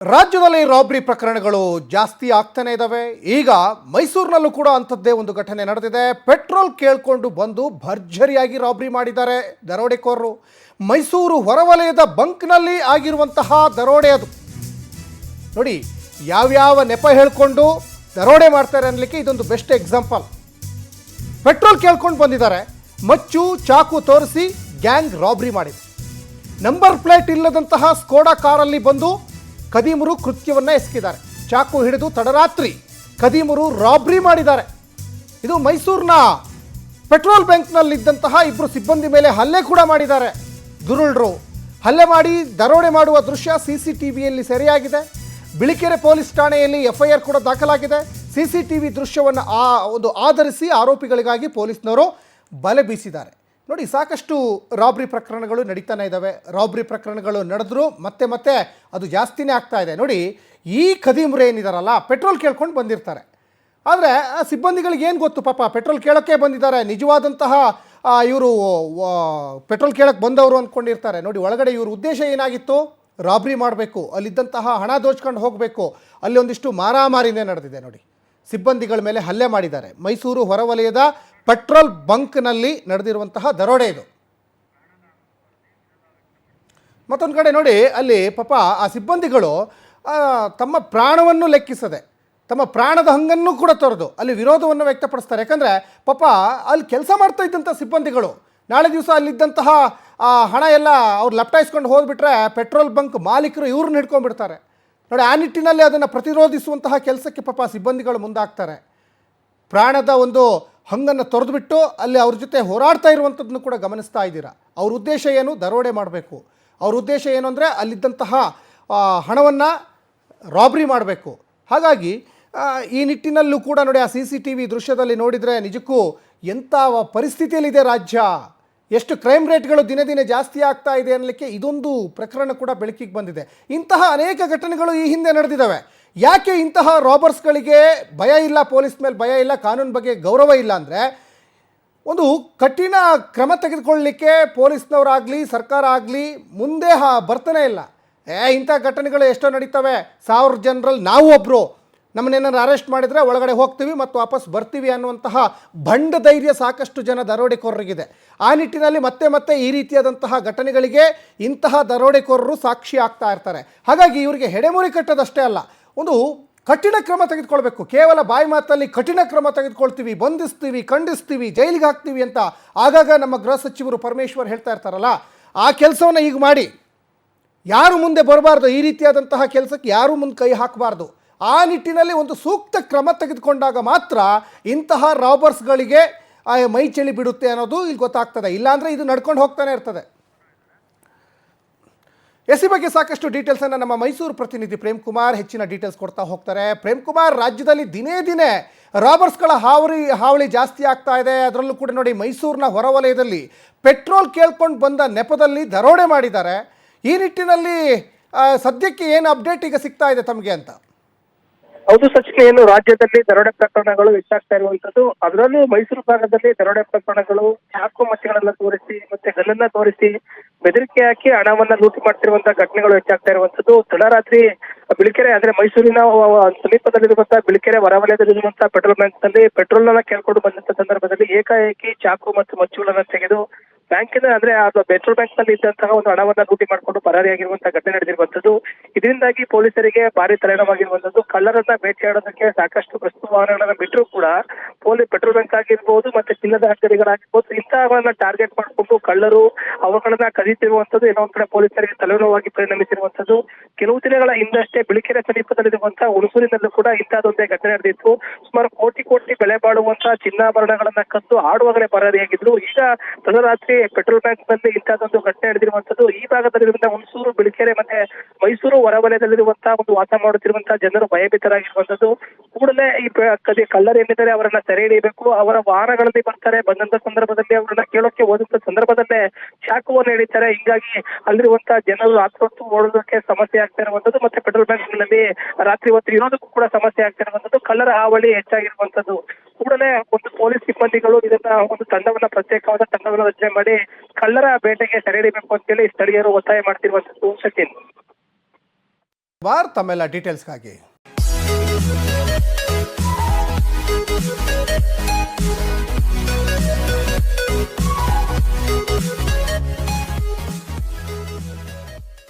ರಾಜ್ಯದಲ್ಲಿ ರಾಬ್ರಿ ಪ್ರಕರಣಗಳು ಜಾಸ್ತಿ ಆಗ್ತಾನೆ ಇದ್ದಾವೆ. ಈಗ ಮೈಸೂರಿನಲ್ಲೂ ಕೂಡ ಅಂಥದ್ದೇ ಒಂದು ಘಟನೆ ನಡೆದಿದೆ. ಪೆಟ್ರೋಲ್ ಕೇಳ್ಕೊಂಡು ಬಂದು ಭರ್ಜರಿಯಾಗಿ ರಾಬ್ರಿ ಮಾಡಿದ್ದಾರೆ ದರೋಡೆಕೋರರು. ಮೈಸೂರು ಹೊರವಲಯದ ಬಂಕ್ನಲ್ಲಿ ಆಗಿರುವಂತಹ ದರೋಡೆ ಅದು. ನೋಡಿ, ಯಾವ್ಯಾವ ನೆಪ ಹೇಳ್ಕೊಂಡು ದರೋಡೆ ಮಾಡ್ತಾರೆ ಅನ್ನಲಿಕ್ಕೆ ಇದೊಂದು ಬೆಸ್ಟ್ ಎಕ್ಸಾಂಪಲ್. ಪೆಟ್ರೋಲ್ ಕೇಳ್ಕೊಂಡು ಬಂದಿದ್ದಾರೆ, ಮಚ್ಚು ಚಾಕು ತೋರಿಸಿ ಗ್ಯಾಂಗ್ ರಾಬ್ರಿ ಮಾಡಿದೆ. ನಂಬರ್ ಪ್ಲೇಟ್ ಇಲ್ಲದಂತಹ ಸ್ಕೋಡಾ ಕಾರಲ್ಲಿ ಬಂದು ಖದೀಮರು ಕೃತ್ಯವನ್ನು ಎಸಗಿದ್ದಾರೆ. ಚಾಕು ಹಿಡಿದು ತಡರಾತ್ರಿ ಖದೀಮರು ರಾಬ್ರಿ ಮಾಡಿದ್ದಾರೆ. ಇದು ಮೈಸೂರಿನ ಪೆಟ್ರೋಲ್ ಬಂಕ್ನಲ್ಲಿದ್ದಂತಹ ಇಬ್ಬರು ಸಿಬ್ಬಂದಿ ಮೇಲೆ ಹಲ್ಲೆ ಕೂಡ ಮಾಡಿದ್ದಾರೆ. ದುರುಳರು ಹಲ್ಲೆ ಮಾಡಿ ದರೋಡೆ ಮಾಡುವ ದೃಶ್ಯ CCTVಯಲ್ಲಿ ಸೆರೆಯಾಗಿದೆ. ಬಿಳಿಕೆರೆ ಪೊಲೀಸ್ ಠಾಣೆಯಲ್ಲಿ FIR ಕೂಡ ದಾಖಲಾಗಿದೆ. CCTV ದೃಶ್ಯವನ್ನು ಆಧರಿಸಿ ಆರೋಪಿಗಳಿಗಾಗಿ ಪೊಲೀಸ್ನವರು ಬಲೆ ಬೀಸಿದ್ದಾರೆ. ನೋಡಿ, ಸಾಕಷ್ಟು ರಾಬ್ರಿ ಪ್ರಕರಣಗಳು ನಡೀತಾನೆ ಇದ್ದಾವೆ. ರಾಬ್ರಿ ಪ್ರಕರಣಗಳು ನಡೆದ್ರು ಮತ್ತೆ ಮತ್ತೆ ಅದು ಜಾಸ್ತಿನೇ ಆಗ್ತಾ ಇದೆ. ನೋಡಿ, ಈ ಖದೀಮರು ಏನಿದಾರಲ್ಲ, ಪೆಟ್ರೋಲ್ ಕೇಳ್ಕೊಂಡು ಬಂದಿರ್ತಾರೆ. ಆದರೆ ಸಿಬ್ಬಂದಿಗಳಿಗೆ ಏನು ಗೊತ್ತು, ಪಾಪ ಪೆಟ್ರೋಲ್ ಕೇಳೋಕ್ಕೆ ಬಂದಿದ್ದಾರೆ, ನಿಜವಾದಂತಹ ಇವರು ಪೆಟ್ರೋಲ್ ಕೇಳಕ್ಕೆ ಬಂದವರು ಅಂದ್ಕೊಂಡಿರ್ತಾರೆ. ನೋಡಿ, ಒಳಗಡೆ ಇವ್ರ ಉದ್ದೇಶ ಏನಾಗಿತ್ತು? ರಾಬ್ರಿ ಮಾಡಬೇಕು, ಅಲ್ಲಿದ್ದಂತಹ ಹಣ ದೋಚ್ಕೊಂಡು ಹೋಗಬೇಕು. ಅಲ್ಲಿ ಒಂದಿಷ್ಟು ಮಾರಾಮಾರಿನೇ ನಡೆದಿದೆ. ನೋಡಿ, ಸಿಬ್ಬಂದಿಗಳ ಮೇಲೆ ಹಲ್ಲೆ ಮಾಡಿದ್ದಾರೆ. ಮೈಸೂರು ಹೊರವಲಯದ ಪೆಟ್ರೋಲ್ ಬಂಕ್ನಲ್ಲಿ ನಡೆದಿರುವಂತಹ ದರೋಡೆ ಇದು. ಮತ್ತೊಂದು ಕಡೆ ನೋಡಿ, ಅಲ್ಲಿ ಪಾಪ ಆ ಸಿಬ್ಬಂದಿಗಳು ತಮ್ಮ ಪ್ರಾಣವನ್ನು ಲೆಕ್ಕಿಸದೆ, ತಮ್ಮ ಪ್ರಾಣದ ಹಂಗನ್ನು ಕೂಡ ತೊರೆದು ಅಲ್ಲಿ ವಿರೋಧವನ್ನು ವ್ಯಕ್ತಪಡಿಸ್ತಾರೆ. ಯಾಕಂದರೆ ಪಾಪ ಅಲ್ಲಿ ಕೆಲಸ ಮಾಡ್ತಾ ಇದ್ದಂಥ ಸಿಬ್ಬಂದಿಗಳು ನಾಳೆ ದಿವಸ ಅಲ್ಲಿದ್ದಂತಹ ಹಣ ಎಲ್ಲ ಅವ್ರು ಲಪ್ಟಾಯಿಸ್ಕೊಂಡು ಹೋಗ್ಬಿಟ್ರೆ ಪೆಟ್ರೋಲ್ ಬಂಕ್ ಮಾಲೀಕರು ಇವ್ರನ್ನ ಹಿಡ್ಕೊಂಡ್ಬಿಡ್ತಾರೆ. ನೋಡಿ, ಆ ನಿಟ್ಟಿನಲ್ಲಿ ಅದನ್ನು ಪ್ರತಿರೋಧಿಸುವಂತಹ ಕೆಲಸಕ್ಕೆ ಪಾಪ ಸಿಬ್ಬಂದಿಗಳು ಮುಂದಾಗ್ತಾರೆ. ಪ್ರಾಣದ ಒಂದು ಹಂಗನ್ನು ತೊರೆದುಬಿಟ್ಟು ಅಲ್ಲಿ ಅವ್ರ ಜೊತೆ ಹೋರಾಡ್ತಾ ಇರುವಂಥದ್ದನ್ನು ಕೂಡ ಗಮನಿಸ್ತಾ ಇದ್ದೀರಾ. ಅವ್ರ ಉದ್ದೇಶ ಏನು? ದರೋಡೆ ಮಾಡಬೇಕು. ಅವ್ರ ಉದ್ದೇಶ ಏನು ಅಂದರೆ ಅಲ್ಲಿದ್ದಂತಹ ಹಣವನ್ನು ರಾಬ್ರಿ ಮಾಡಬೇಕು. ಹಾಗಾಗಿ ಈ ನಿಟ್ಟಿನಲ್ಲೂ ಕೂಡ ನೋಡಿ, ಆ CCTV ದೃಶ್ಯದಲ್ಲಿ ನೋಡಿದರೆ ನಿಜಕ್ಕೂ ಎಂಥ ಪರಿಸ್ಥಿತಿಯಲ್ಲಿದೆ ರಾಜ್ಯ, ಎಷ್ಟು ಕ್ರೈಮ್ ರೇಟ್ಗಳು ದಿನೇ ದಿನೇ ಜಾಸ್ತಿ ಆಗ್ತಾ ಇದೆ ಅನ್ನಲಿಕ್ಕೆ ಇದೊಂದು ಪ್ರಕರಣ ಕೂಡ ಬೆಳಕಿಗೆ ಬಂದಿದೆ. ಇಂತಹ ಅನೇಕ ಘಟನೆಗಳು ಈ ಹಿಂದೆ ನಡೆದಿದ್ದಾವೆ. ಯಾಕೆ ಇಂತಹ ರಾಬರ್ಸ್ಗಳಿಗೆ ಭಯ ಇಲ್ಲ, ಪೊಲೀಸ್ ಮೇಲೆ ಭಯ ಇಲ್ಲ, ಕಾನೂನು ಬಗ್ಗೆ ಗೌರವ ಇಲ್ಲ ಅಂದರೆ ಒಂದು ಕಠಿಣ ಕ್ರಮ ತೆಗೆದುಕೊಳ್ಳಲಿಕ್ಕೆ ಪೊಲೀಸ್ನವರಾಗಲಿ ಸರ್ಕಾರ ಆಗಲಿ ಮುಂದೆ ಬರ್ತಾನೆ ಇಲ್ಲ. ಇಂಥ ಘಟನೆಗಳು ಎಷ್ಟೋ ನಡೀತವೆ. 1000 ಜನರಲ್ಲಿ ನಾವು ಒಬ್ಬರು, ನಮ್ಮನ್ನೇನಾದ್ರು ಅರೆಸ್ಟ್ ಮಾಡಿದರೆ ಒಳಗಡೆ ಹೋಗ್ತೀವಿ ಮತ್ತು ವಾಪಸ್ ಬರ್ತೀವಿ ಅನ್ನುವಂತಹ ಬಂಡ ಧೈರ್ಯ ಸಾಕಷ್ಟು ಜನ ದರೋಡೆಕೋರರಿಗಿದೆ. ಆ ನಿಟ್ಟಿನಲ್ಲಿ ಮತ್ತೆ ಮತ್ತೆ ಈ ರೀತಿಯಾದಂತಹ ಘಟನೆಗಳಿಗೆ ಇಂತಹ ದರೋಡೆಕೋರರು ಸಾಕ್ಷಿ ಆಗ್ತಾ ಇರ್ತಾರೆ. ಹಾಗಾಗಿ ಇವರಿಗೆ ಹೆಡೆಮುರಿ ಕಟ್ಟೋದಷ್ಟೇ ಅಲ್ಲ, ಒಂದು ಕಠಿಣ ಕ್ರಮ ತೆಗೆದುಕೊಳ್ಬೇಕು. ಕೇವಲ ಬಾಯಿ ಮಾತಲ್ಲಿ ಕಠಿಣ ಕ್ರಮ ತೆಗೆದುಕೊಳ್ತೀವಿ, ಬಂಧಿಸ್ತೀವಿ, ಖಂಡಿಸ್ತೀವಿ, ಜೈಲಿಗೆ ಹಾಕ್ತೀವಿ ಅಂತ ಆಗಾಗ ನಮ್ಮ ಗೃಹ ಸಚಿವರು ಪರಮೇಶ್ವರ್ ಹೇಳ್ತಾ ಇರ್ತಾರಲ್ಲ, ಆ ಕೆಲಸವನ್ನು ಈಗ ಮಾಡಿ. ಯಾರು ಮುಂದೆ ಬರಬಾರ್ದು, ಈ ರೀತಿಯಾದಂತಹ ಕೆಲಸಕ್ಕೆ ಯಾರೂ ಮುಂದೆ ಕೈ ಹಾಕಬಾರ್ದು. ಆ ನಿಟ್ಟಿನಲ್ಲಿ ಒಂದು ಸೂಕ್ತ ಕ್ರಮ ತೆಗೆದುಕೊಂಡಾಗ ಮಾತ್ರ ಇಂತಹ ರಾಬರ್ಸ್ಗಳಿಗೆ ಮೈ ಚಳಿ ಬಿಡುತ್ತೆ ಅನ್ನೋದು ಇಲ್ಲಿ ಗೊತ್ತಾಗ್ತದೆ. ಇಲ್ಲಾಂದರೆ ಇದು ನಡ್ಕೊಂಡು ಹೋಗ್ತಾನೆ ಇರ್ತದೆ. ಈ ಬಗ್ಗೆ ಸಾಕಷ್ಟು ಡೀಟೇಲ್ಸನ್ನು ನಮ್ಮ ಮೈಸೂರು ಪ್ರತಿನಿಧಿ ಪ್ರೇಮ್ ಕುಮಾರ್ ಹೆಚ್ಚಿನ ಡೀಟೇಲ್ಸ್ ಕೊಡ್ತಾ ಹೋಗ್ತಾರೆ. ಪ್ರೇಮ್ ಕುಮಾರ್, ರಾಜ್ಯದಲ್ಲಿ ದಿನೇ ದಿನೇ ರಾಬರ್ಸ್ಗಳ ಹಾವಳಿ ಜಾಸ್ತಿ ಆಗ್ತಾ ಇದೆ. ಅದರಲ್ಲೂ ಕೂಡ ನೋಡಿ, ಮೈಸೂರಿನ ಹೊರವಲಯದಲ್ಲಿ ಪೆಟ್ರೋಲ್ ಕೇಳ್ಕೊಂಡು ಬಂದ ನೆಪದಲ್ಲಿ ದರೋಡೆ ಮಾಡಿದ್ದಾರೆ. ಈ ನಿಟ್ಟಿನಲ್ಲಿ ಸದ್ಯಕ್ಕೆ ಏನು ಅಪ್ಡೇಟ್ ಈಗ ಸಿಗ್ತಾ ಇದೆ ತಮಗೆ ಅಂತ? ಹೌದು ಸಚಿವ, ಏನು ರಾಜ್ಯದಲ್ಲಿ ದರೋಡೆ ಪ್ರಕರಣಗಳು ಹೆಚ್ಚಾಗ್ತಾ ಇರುವಂತದ್ದು, ಅದರಲ್ಲೂ ಮೈಸೂರು ಭಾಗದಲ್ಲಿ ದರೋಡೆ ಪ್ರಕರಣಗಳು ಚಾಕು ಮಚ್ಚೆಗಳನ್ನ ತೋರಿಸಿ ಮತ್ತೆ ಗಲ್ಲನ್ನ ತೋರಿಸಿ ಬೆದರಿಕೆ ಹಾಕಿ ಹಣವನ್ನ ಲೂಟಿ ಮಾಡ್ತಿರುವಂತಹ ಘಟನೆಗಳು ಹೆಚ್ಚಾಗ್ತಾ ಇರುವಂತದ್ದು. ತಡರಾತ್ರಿ ಬಿಳಿಕೆರೆ ಅಂದ್ರೆ ಮೈಸೂರಿನ ಸಮೀಪದಲ್ಲಿರುವಂತಹ ಬಿಳಿಕೆರೆ ಹೊರವಲಯದಲ್ಲಿರುವಂತಹ ಪೆಟ್ರೋಲ್ ಬ್ಯಾಂಕ್ ನಲ್ಲಿ ಪೆಟ್ರೋಲ್ ಅನ್ನ ಕೇಳ್ಕೊಂಡು ಬಂದಂತ ಸಂದರ್ಭದಲ್ಲಿ ಏಕಾಏಕಿ ಚಾಕು ಮತ್ತು ಮಚ್ಚುಗಳನ್ನ ತೆಗೆದು ಬ್ಯಾಂಕಿನ ಅಂದ್ರೆ ಅದು ಪೆಟ್ರೋಲ್ ಬ್ಯಾಂಕ್ ನಲ್ಲಿ ಇದ್ದಂತಹ ಒಂದು ಹಣವನ್ನ ಲೂಟಿ ಮಾಡಿಕೊಂಡು ಪರಾರಿಯಾಗಿರುವಂತಹ ಘಟನೆ ನಡೆದಿರುವಂತದ್ದು. ಇದರಿಂದಾಗಿ ಪೊಲೀಸರಿಗೆ ಭಾರಿ ತಲೆನೋವಾಗಿರುವಂತದ್ದು. ಕಳ್ಳರನ್ನ ಬೇಟೆಯಾಡೋದಕ್ಕೆ ಸಾಕಷ್ಟು ಗಸ್ತು ವಾಹನಗಳನ್ನ ಬಿಟ್ಟರು ಕೂಡ ಪೆಟ್ರೋಲ್ ಬ್ಯಾಂಕ್ ಆಗಿರ್ಬೋದು ಮತ್ತೆ ಚಿನ್ನದ ಅಂಗಡಿಗಳಾಗಿರ್ಬೋದು ಇಂತಹವನ್ನ ಟಾರ್ಗೆಟ್ ಮಾಡಿಕೊಂಡು ಕಳ್ಳರು ಅವುಗಳನ್ನ ಕದೀತಿರುವಂತದ್ದು ಏನೋ ಒಂದ್ ಕಡೆ ಪೊಲೀಸರಿಗೆ ತಲೆನೋವಾಗಿ ಪರಿಣಮಿಸಿರುವಂತದ್ದು. ಕೆಲವು ದಿನಗಳ ಹಿಂದಷ್ಟೇ ಬಿಳಿಕೆರೆ ಸಮೀಪದಲ್ಲಿರುವಂತಹ ಹುಣಸೂರಿನಲ್ಲೂ ಕೂಡ ಇಂತಹದೊಂದೇ ಘಟನೆ ನಡೆದಿತ್ತು. ಸುಮಾರು ಕೋಟಿ ಬೆಲೆ ಬಾಳುವಂತಹ ಚಿನ್ನಾಭರಣಗಳನ್ನ ಕದ್ದು ಆಡುವಾಗಲೇ ಪರಾರಿಯಾಗಿದ್ರು. ಈಗ ತಡರಾತ್ರಿ ಪೆಟ್ರೋಲ್ ಬ್ಯಾಂಕ್ ನಲ್ಲಿ ಇಂತಹದೊಂದು ಘಟನೆ ನಡೆದಿರುವಂತದ್ದು. ಈ ಭಾಗದಲ್ಲಿರುವಂತಹ ಹುಣಸೂರು, ಬಿಳಿಕೆರೆ ಮತ್ತೆ ಮೈಸೂರು ಹೊರವಲಯದಲ್ಲಿರುವಂತಹ ಒಂದು ವಾಸ ಮಾಡುತ್ತಿರುವಂತಹ ಜನರು ಭಯಭೀತರಾಗಿರುವಂತದ್ದು. ಕೂಡಲೇ ಈ ಕಳ್ಳರು ಏನಿದ್ದಾರೆ ಅವರನ್ನ ಸೆರೆ ಹಿಡಿಯಬೇಕು. ಅವರ ವಾಹನಗಳಲ್ಲಿ ಬರ್ತಾರೆ, ಬಂದಂತ ಸಂದರ್ಭದಲ್ಲಿ ಅವರನ್ನ ಕೇಳೋಕೆ ಹೋದಂತ ಸಂದರ್ಭದಲ್ಲೇ ಚಾಕುವನ್ನು ಹಿಡಿತಾರೆ. ಹೀಗಾಗಿ ಅಲ್ಲಿರುವಂತಹ ಜನರು ರಾತ್ರಿ ಹೊತ್ತು ಓಡೋದಕ್ಕೆ ಸಮಸ್ಯೆ ಆಗ್ತಾ ಇರುವಂತದ್ದು. ಮತ್ತೆ ಪೆಟ್ರೋಲ್ ಬ್ಯಾಂಕ್ ನಲ್ಲಿ ರಾತ್ರಿ ಹೊತ್ತು ಇರೋದಕ್ಕೂ ಕೂಡ ಸಮಸ್ಯೆ ಆಗ್ತಾ ಇರುವಂತದ್ದು. ಕಳ್ಳರ ಹಾವಳಿ ಹೆಚ್ಚಾಗಿರುವಂತದ್ದು. ಕೂಡಲೇ ಒಂದು ಪೊಲೀಸ್ ಸಿಬ್ಬಂದಿಗಳು ಇದನ್ನ ಒಂದು ಪ್ರತ್ಯೇಕವಾದ ತಂಡವನ್ನು ರಚನೆ ಮಾಡಿ ಕಳ್ಳರ ಬೇಟೆಗೆ ಸೆರೆ ಹಿಡಿಯಬೇಕು ಅಂತೇಳಿ ಸ್ಥಳೀಯರು ಒತ್ತಾಯ ಮಾಡ್ತಿರುವಂತದ್ದು. ಸಚಿನ್. ಬಾರ್ ತಮ್ಮೆಲ್ಲ ಡೀಟೇಲ್ಸ್ಗಾಗಿ